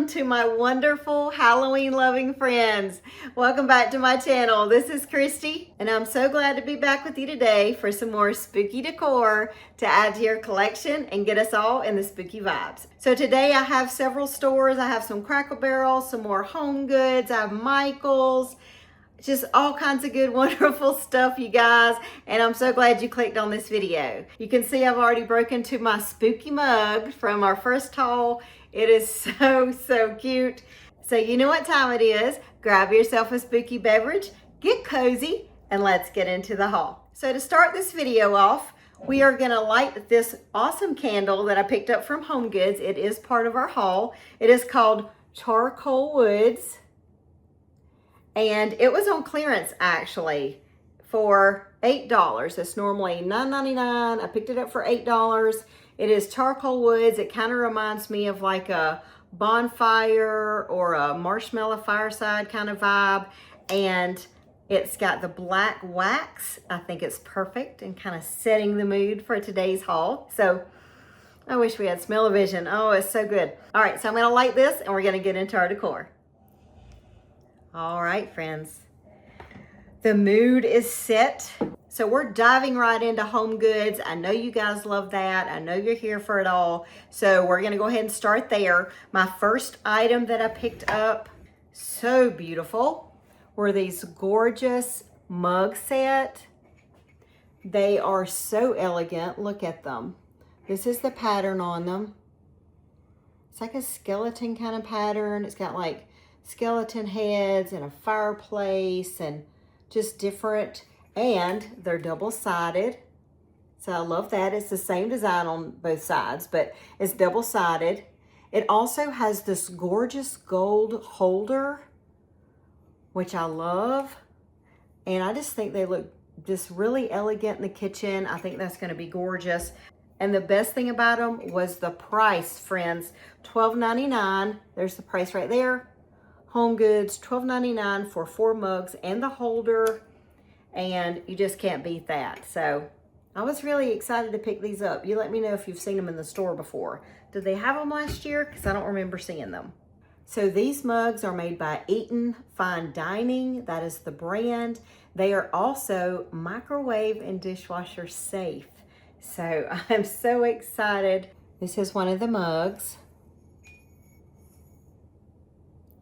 To my wonderful Halloween loving friends. Welcome back to my channel. This is Christy and I'm so glad to be back with you today for some more spooky decor to add to your collection and get us all in the spooky vibes. So today I have several stores. I have some Crackle Barrels, some more Homegoods, I have Michael's, just all kinds of good, wonderful stuff, you guys. And I'm so glad you clicked on this video. You can see I've already broken to my spooky mug from our first haul. It is so cute. So you know what time it is. Grab yourself a spooky beverage, get cozy, and let's get into the haul. So to start this video off, we are gonna light this awesome candle that I picked up from Homegoods. It is part of our haul. It is called Charcoal Woods. And it was on clearance actually for $8. It's normally $9.99. I picked it up for $8. It is charcoal woods. It kind of reminds me of like a bonfire or a marshmallow fireside kind of vibe. And it's got the black wax. I think it's perfect and kind of setting the mood for today's haul. So I wish we had smell-o-vision. Oh, it's so good. All right, so I'm gonna light this and we're gonna get into our decor. All right, friends. The mood is set. So we're diving right into Homegoods. I know you guys love that. I know you're here for it all. So we're gonna go ahead and start there. My first item that I picked up, so beautiful, were these gorgeous mug set. They are so elegant. Look at them. This is the pattern on them. It's like a skeleton kind of pattern. It's got like skeleton heads and a fireplace and just different, and they're double-sided. So I love that. It's the same design on both sides, but it's double-sided. It also has this gorgeous gold holder, which I love. And I just think they look just really elegant in the kitchen. I think that's gonna be gorgeous. And the best thing about them was the price, friends. $12.99, there's the price right there. Homegoods, $12.99 for 4 mugs and the holder, and you just can't beat that. So I was really excited to pick these up. You let me know if you've seen them in the store before. Did they have them last year? Because I don't remember seeing them. So these mugs are made by Eaton Fine Dining. That is the brand. They are also microwave and dishwasher safe. So I'm so excited. This is one of the mugs.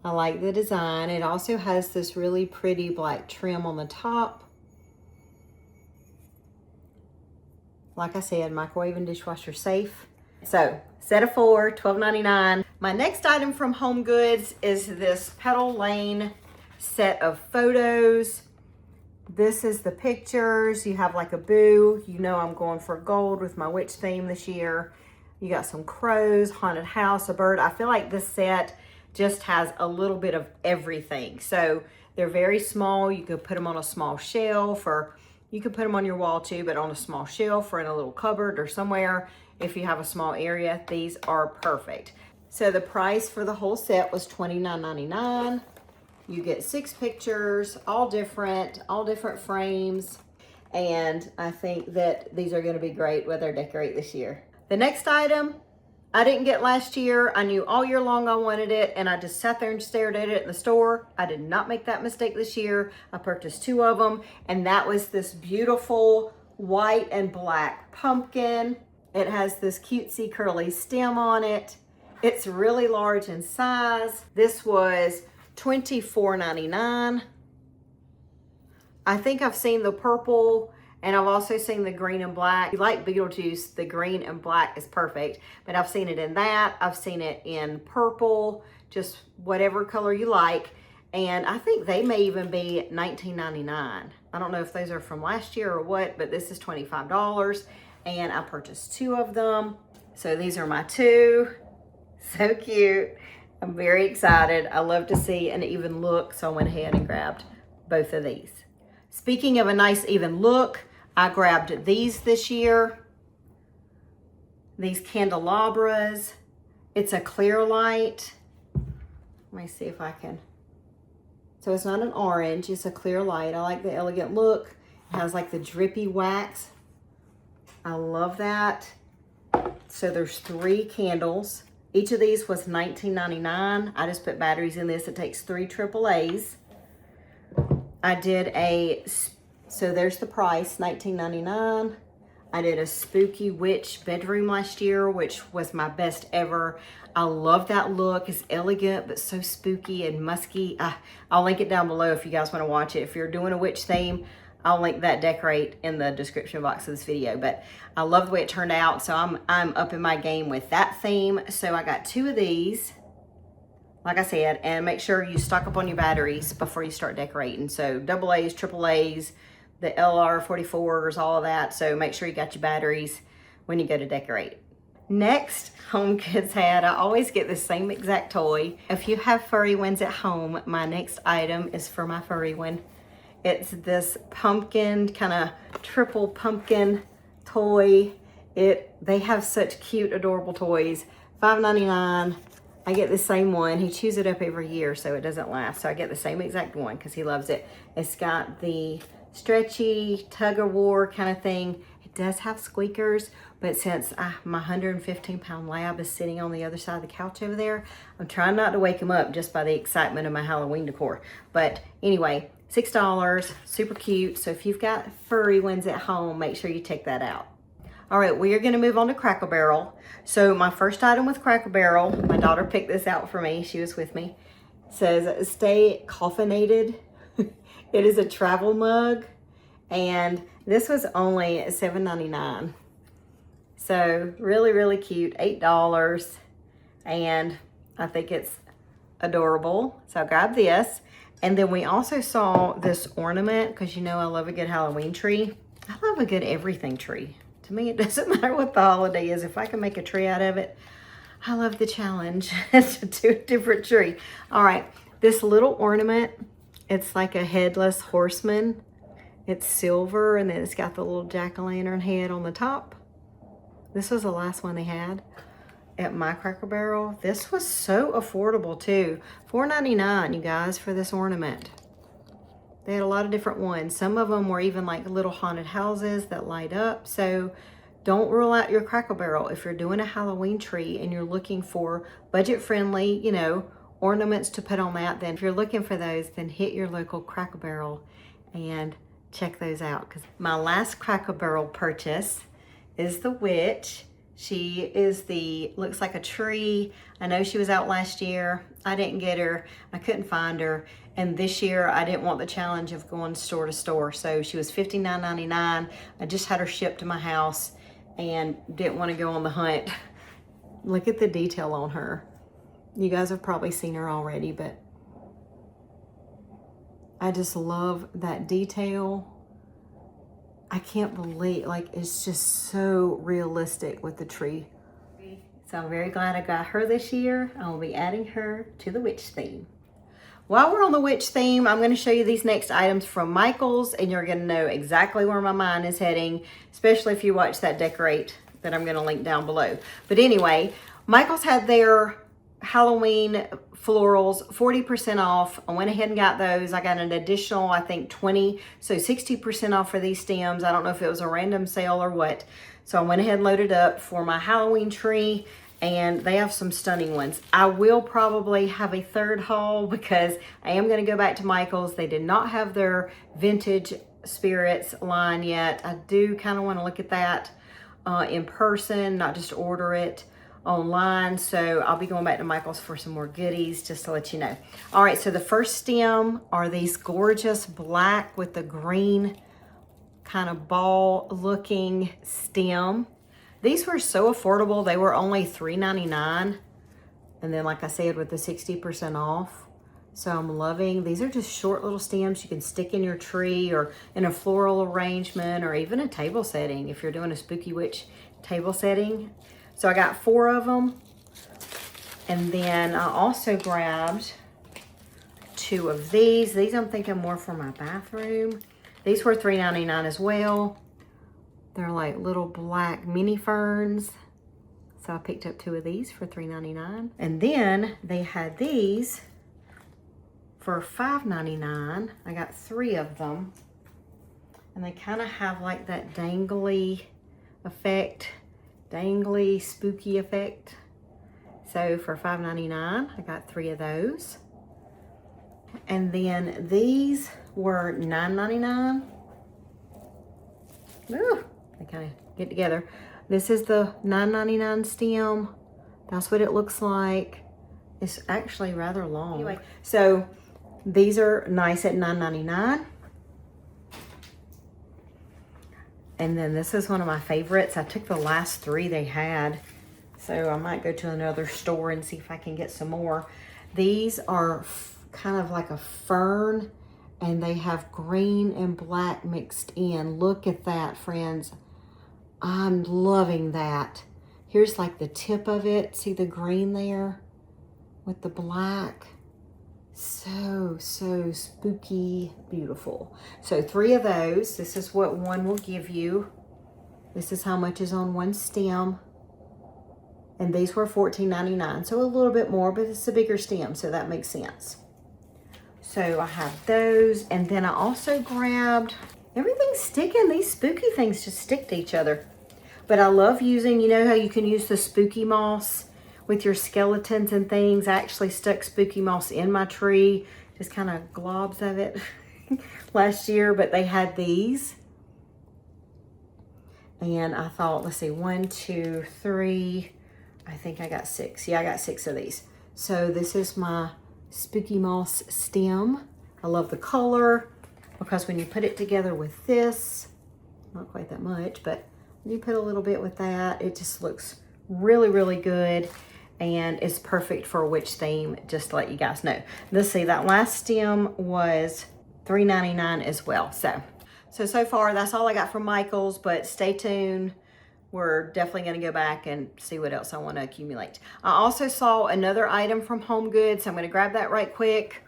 I like the design. It also has this really pretty black trim on the top. Like I said, microwave and dishwasher safe. So, set of 4, $12.99. My next item from Homegoods is this Petal Lane set of photos. This is the pictures. You have like a boo. You know I'm going for gold with my witch theme this year. You got some crows, haunted house, a bird. I feel like this set just has a little bit of everything. So they're very small. You could put them on a small shelf, or you could put them on your wall too, but on a small shelf or in a little cupboard or somewhere. If you have a small area, these are perfect. So the price for the whole set was $29.99. You get 6 pictures, all different frames. And I think that these are gonna be great with our decorate this year. The next item, I didn't get last year. I knew all year long I wanted it, and I just sat there and stared at it in the store. I did not make that mistake this year. I purchased 2 of them, and that was this beautiful white and black pumpkin. It has this cutesy curly stem on it. It's really large in size. This was $24.99. I think I've seen the purple, and I've also seen the green and black. If you like Beetlejuice, the green and black is perfect. But I've seen it in that. I've seen it in purple, just whatever color you like. And I think they may even be $19.99. I don't know if those are from last year or what, but this is $25. And I purchased 2 of them. So these are my 2. So cute. I'm very excited. I love to see an even look, so I went ahead and grabbed both of these. Speaking of a nice even look, I grabbed these this year. These candelabras. It's a clear light. Let me see if I can. So it's not an orange, it's a clear light. I like the elegant look. It has like the drippy wax. I love that. So there's 3 candles. Each of these was $19.99. I just put batteries in this. It takes 3 AAAs. I did so there's the price, $19.99. I did a spooky witch bedroom last year, which was my best ever. I love that look. It's elegant, but so spooky and musky. I'll link it down below if you guys want to watch it. If you're doing a witch theme, I'll link that decorate in the description box of this video. But I love the way it turned out, so I'm up in my game with that theme. So I got 2 of these, like I said, and make sure you stock up on your batteries before you start decorating. So AA's, AAA's, the LR44s, all of that. So make sure you got your batteries when you go to decorate. Next, Homegoods had, I always get the same exact toy. If you have furry ones at home, my next item is for my furry one. It's this pumpkin, kind of triple pumpkin toy. They have such cute, adorable toys. $5.99. I get the same one. He chews it up every year, so it doesn't last. So I get the same exact one because he loves it. It's got the stretchy tug-of-war kind of thing. It does have squeakers, but since my 115-pound lab is sitting on the other side of the couch over there, I'm trying not to wake him up just by the excitement of my Halloween decor. But anyway, $6, super cute. So if you've got furry ones at home, make sure you check that out. All right, we are gonna move on to Crackle Barrel. So my first item with Crackle Barrel, my daughter picked this out for me. She was with me. It says, stay caffeinated. It is a travel mug, and this was only $7.99. So really, really cute, $8, and I think it's adorable. So I grabbed this, and then we also saw this ornament, because you know I love a good Halloween tree. I love a good everything tree. To me, it doesn't matter what the holiday is. If I can make a tree out of it, I love the challenge to do a different tree. All right, this little ornament, it's like a headless horseman. It's silver, and then it's got the little jack-o'-lantern head on the top. This was the last one they had at my Cracker Barrel. This was so affordable too. $4.99, you guys, for this ornament. They had a lot of different ones. Some of them were even like little haunted houses that light up. So don't rule out your Cracker Barrel. If you're doing a Halloween tree and you're looking for budget-friendly, you know, ornaments to put on that, then if you're looking for those, then hit your local Cracker Barrel and check those out. Because my last Cracker Barrel purchase is the witch. She is looks like a tree. I know she was out last year. I didn't get her. I couldn't find her. And this year, I didn't want the challenge of going store to store. So she was $59.99. I just had her shipped to my house and didn't want to go on the hunt. Look at the detail on her. You guys have probably seen her already, but I just love that detail. I can't believe, like, it's just so realistic with the tree. So I'm very glad I got her this year. I will be adding her to the witch theme. While we're on the witch theme, I'm going to show you these next items from Michael's, and you're going to know exactly where my mind is heading, especially if you watch that decorate that I'm going to link down below. But anyway, Michael's had their Halloween florals 40% off. I went ahead and got those. I got an additional, I think 20, so 60% off for these stems. I don't know if it was a random sale or what. So I went ahead and loaded up for my Halloween tree, and they have some stunning ones. I will probably have a third haul because I am going to go back to Michael's. They did not have their vintage spirits line yet. I do kind of want to look at that in person, not just order it online. So I'll be going back to Michael's for some more goodies, just to let you know. All right, so the first stem are these gorgeous black with the green kind of ball looking stem. These were so affordable. They were only $3.99. And then, like I said, with the 60% off. So I'm loving, these are just short little stems you can stick in your tree or in a floral arrangement or even a table setting if you're doing a Spooky Witch table setting. So I got 4 of them. And then I also grabbed 2 of these. These I'm thinking more for my bathroom. These were $3.99 as well. They're like little black mini ferns. So I picked up 2 of these for $3.99. And then they had these for $5.99. I got 3 of them. And they kind of have like that dangly effect, dangly spooky effect. So for $5.99, I got 3 of those. And then these were $9.99. Ooh, they kind of get together. This is the $9.99 stem. That's what it looks like. It's actually rather long. Anyway, so these are nice at $9.99. And then this is one of my favorites. I took the last 3 they had. So I might go to another store and see if I can get some more. These are kind of like a fern, and they have green and black mixed in. Look at that, friends. I'm loving that. Here's like the tip of it. See the green there with the black? So spooky, beautiful. So 3 of those. This is what one will give you. This is how much is on one stem. And these were $14.99, so a little bit more, but it's a bigger stem, so that makes sense. So I have those, and then I also grabbed, everything's sticking. These spooky things just stick to each other. But I love using, you know how you can use the spooky moss with your skeletons and things. I actually stuck spooky moss in my tree, just kind of globs of it last year, but they had these. And I thought, let's see, 1, 2, 3, I think I got 6. Yeah, I got 6 of these. So this is my spooky moss stem. I love the color because when you put it together with this, not quite that much, but when you put a little bit with that, it just looks really, really good. And it's perfect for a witch theme, just to let you guys know. Let's see, that last stem was $3.99 as well. So far, that's all I got from Michael's, but stay tuned. We're definitely going to go back and see what else I want to accumulate. I also saw another item from Homegoods. So I'm going to grab that right quick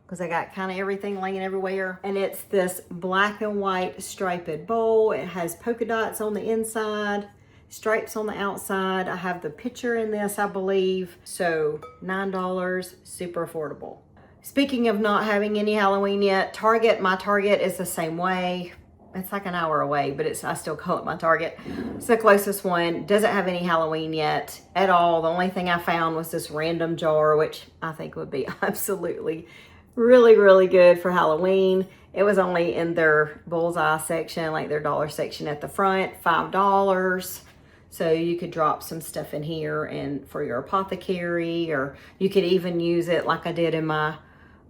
because I got kind of everything laying everywhere. And it's this black and white striped bowl. It has polka dots on the inside, stripes on the outside. I have the picture in this, I believe. So $9, super affordable. Speaking of not having any Halloween yet, Target, my Target is the same way. It's like an hour away, but I still call it my Target. It's the closest one. Doesn't have any Halloween yet at all. The only thing I found was this random jar, which I think would be absolutely really, really good for Halloween. It was only in their bullseye section, like their dollar section at the front, $5. So you could drop some stuff in here and for your apothecary, or you could even use it like I did in my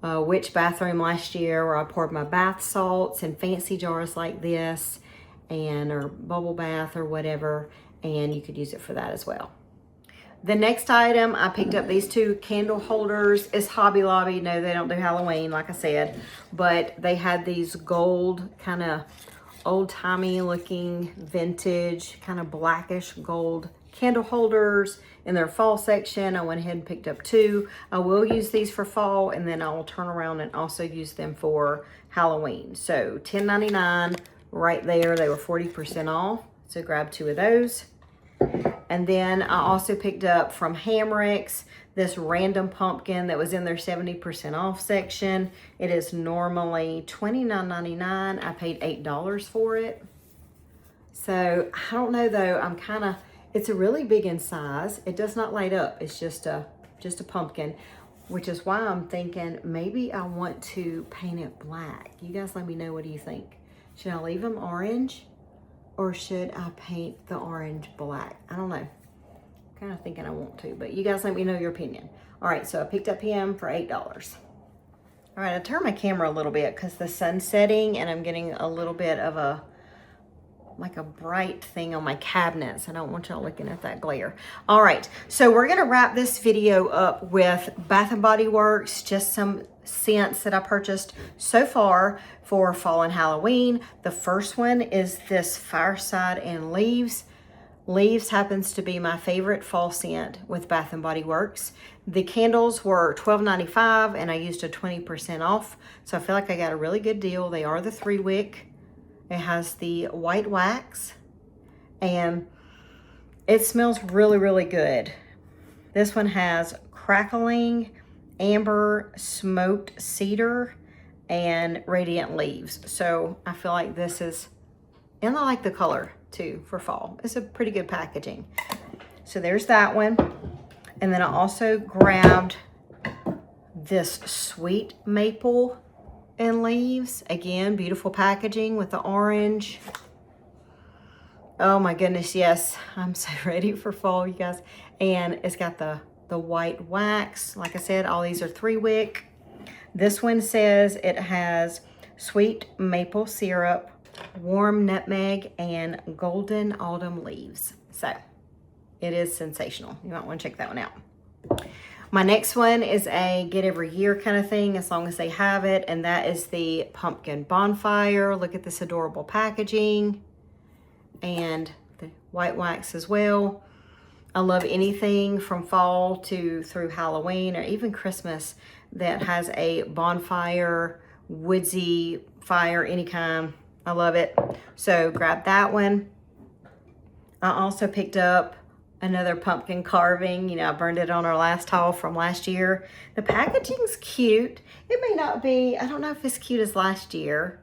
witch bathroom last year, where I poured my bath salts in fancy jars like this, or bubble bath or whatever, and you could use it for that as well. The next item, I picked up these 2 candle holders. It's Hobby Lobby. No, they don't do Halloween, like I said, but they had these gold, kind of old-timey looking, vintage, kind of blackish gold candle holders in their fall section. I went ahead and picked up 2. I will use these for fall, and then I will turn around and also use them for Halloween. So $10.99 right there. They were 40% off. So grab 2 of those. And then I also picked up from Hamricks this random pumpkin that was in their 70% off section. It is normally $29.99. I paid $8 for it. So I don't know though, it's a really big in size. It does not light up. It's just a pumpkin, which is why I'm thinking maybe I want to paint it black. You guys let me know, what do you think? Should I leave them orange or should I paint the orange black? I don't know. I'm kind of thinking I want to, but you guys let me know your opinion. All right, so I picked up him for $8. All right, I turned my camera a little bit because the sun's setting and I'm getting a little bit of a like a bright thing on my cabinets. I don't want y'all looking at that glare. All right, so we're gonna wrap this video up with Bath & Body Works, just some scents that I purchased so far for fall and Halloween. The first one is this Fireside and Leaves. Leaves happens to be my favorite fall scent with Bath & Body Works. The candles were $12.95 and I used a 20% off. So I feel like I got a really good deal. They are the 3-wick. It has the white wax and it smells really, really good. This one has crackling, amber, smoked cedar, and radiant leaves. So I feel like this is, and I like the color too for fall. It's a pretty good packaging. So there's that one. And then I also grabbed this sweet maple and leaves. Again, beautiful packaging with the orange. Oh my goodness, yes. I'm so ready for fall, you guys. And it's got the white wax. Like I said, all these are 3-wick. This one says it has sweet maple syrup, warm nutmeg, and golden autumn leaves. So it is sensational. You might want to check that one out. My next one is a get every year kind of thing, as long as they have it, and that is the pumpkin bonfire. Look at this adorable packaging and the white wax as well. I love anything from fall to through Halloween or even Christmas that has a bonfire, woodsy fire, any kind. I love it. So grab that one. I also picked up another pumpkin carving. You know, I burned it on our last haul from last year. The packaging's cute. It may not be, I don't know if it's cute as last year.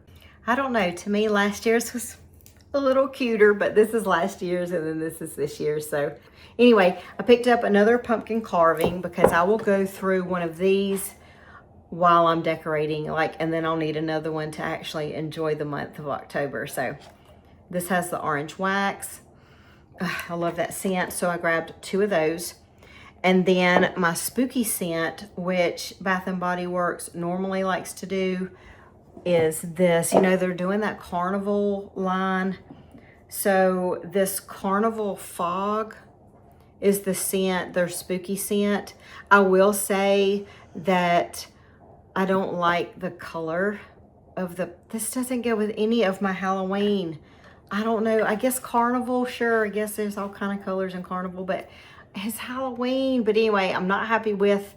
I don't know. To me, last year's was a little cuter, but this is last year's and then this is this year's. So anyway, I picked up another pumpkin carving because I will go through one of these while I'm decorating, and then I'll need another one to actually enjoy the month of October. So this has the orange wax. I love that scent, so I grabbed 2 of those. And then my spooky scent, which Bath & Body Works normally likes to do, is this. You know, they're doing that carnival line. So this carnival fog is the scent, their spooky scent. I will say that I don't like the color of this doesn't go with any of my Halloween. I don't know, I guess carnival, sure, I guess there's all kind of colors in carnival, but it's Halloween. But anyway, I'm not happy with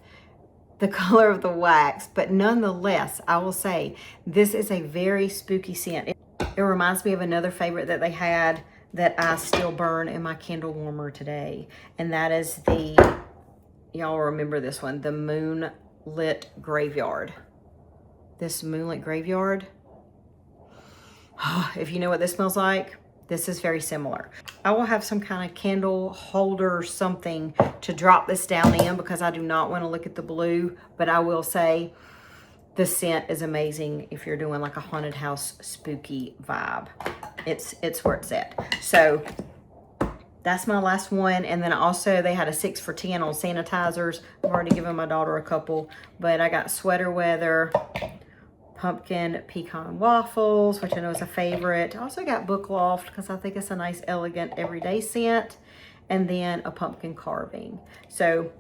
the color of the wax, but nonetheless, I will say this is a very spooky scent. It reminds me of another favorite that they had that I still burn in my candle warmer today, and that is y'all remember this one, the Moonlit Graveyard. This Moonlit Graveyard. If you know what this smells like, this is very similar. I will have some kind of candle holder or something to drop this down in because I do not want to look at the blue, but I will say the scent is amazing if you're doing like a haunted house spooky vibe. It's where it's at. So that's my last one. And then also they had a 6 for $10 on sanitizers. I've already given my daughter a couple, but I got Sweater Weather, pumpkin pecan waffles, which I know is a favorite. I also got Book Loft because I think it's a nice, elegant, everyday scent. And then a pumpkin carving. So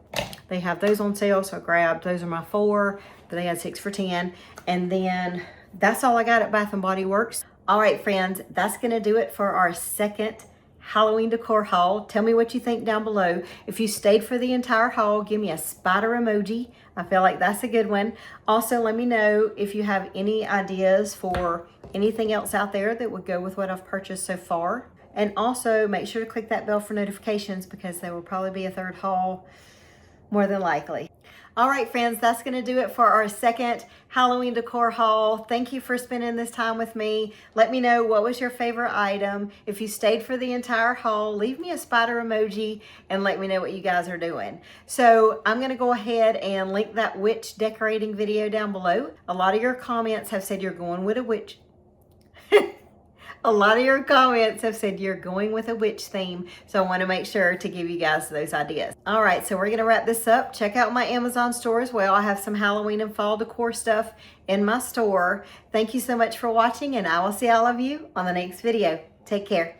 they have those on sale, so I grabbed, those are my 4, but they had 6 for $10. And then that's all I got at Bath & Body Works. All right, friends, that's gonna do it for our second Halloween decor haul. Tell me what you think down below. If you stayed for the entire haul, give me a spider emoji. I feel like that's a good one. Also, let me know if you have any ideas for anything else out there that would go with what I've purchased so far. And also make sure to click that bell for notifications because there will probably be a third haul more than likely. All right, friends, that's gonna do it for our second Halloween decor haul. Thank you for spending this time with me. Let me know what was your favorite item. If you stayed for the entire haul, leave me a spider emoji and let me know what you guys are doing. So I'm gonna go ahead and link that witch decorating video down below. A lot of your comments have said you're going with a witch. A lot of your comments have said you're going with a witch theme, so I want to make sure to give you guys those ideas. All right, so we're going to wrap this up. Check out my Amazon store as well. I have some Halloween and fall decor stuff in my store. Thank you so much for watching, and I will see all of you on the next video. Take care.